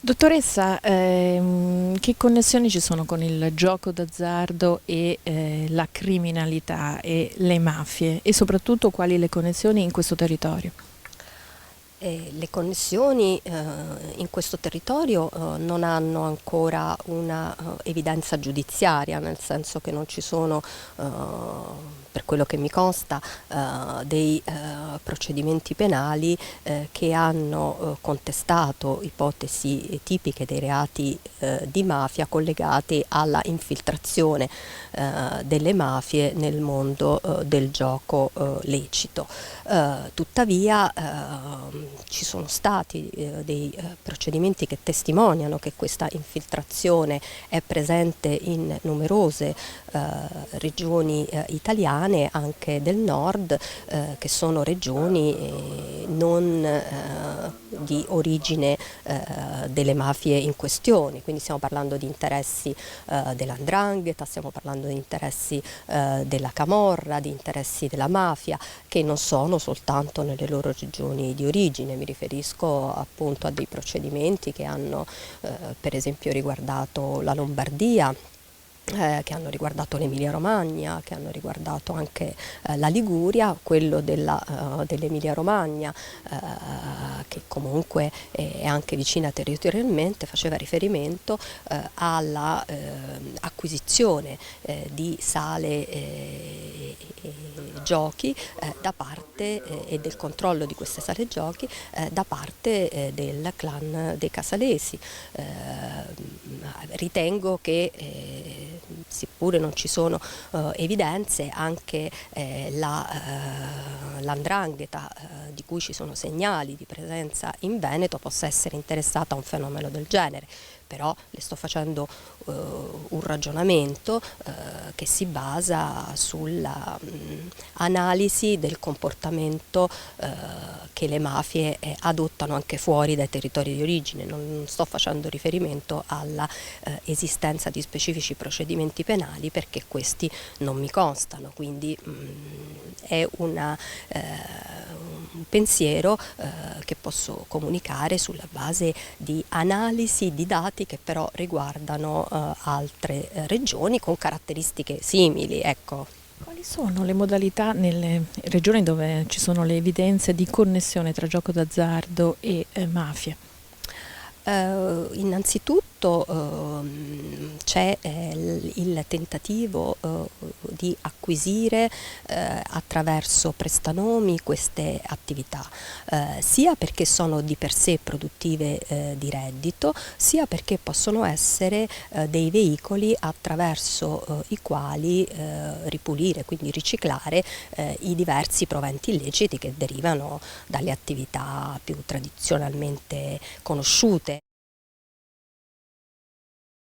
Dottoressa, che connessioni ci sono con il gioco d'azzardo e la criminalità e le mafie e soprattutto quali le connessioni in questo territorio? Le connessioni in questo territorio non hanno ancora una evidenza giudiziaria, nel senso che non ci sono, per quello che mi consta, dei procedimenti penali che hanno contestato ipotesi tipiche dei reati di mafia collegati alla infiltrazione delle mafie nel mondo del gioco lecito. Tuttavia ci sono stati dei procedimenti che testimoniano che questa infiltrazione è presente in numerose regioni italiane, anche del nord, che sono regioni non di origine delle mafie in questione, quindi stiamo parlando di interessi dell''ndrangheta, stiamo parlando di interessi della camorra, di interessi della mafia, che non sono soltanto nelle loro regioni di origine. Mi riferisco appunto a dei procedimenti che hanno per esempio riguardato la Lombardia, che hanno riguardato l'Emilia Romagna, che hanno riguardato anche la Liguria. Quello dell'Emilia Romagna, che comunque è anche vicina territorialmente, faceva riferimento alla acquisizione di sale e giochi da parte e del controllo di queste sale giochi da parte del clan dei Casalesi. Ritengo che seppure non ci sono evidenze, anche l''ndrangheta, di cui ci sono segnali di presenza in Veneto, possa essere interessata a un fenomeno del genere. Però le sto facendo un ragionamento che si basa sulla analisi del comportamento che le mafie adottano anche fuori dai territori di origine. Non sto facendo riferimento alla esistenza di specifici procedimenti penali, perché questi non mi constano, quindi è un pensiero che posso comunicare sulla base di analisi di dati che però riguardano altre regioni con caratteristiche simili, ecco. Quali sono le modalità nelle regioni dove ci sono le evidenze di connessione tra gioco d'azzardo e mafie? Innanzitutto c'è il tentativo di acquisire attraverso prestanomi queste attività, sia perché sono di per sé produttive di reddito, sia perché possono essere dei veicoli attraverso i quali ripulire, quindi riciclare i diversi proventi illeciti che derivano dalle attività più tradizionalmente conosciute.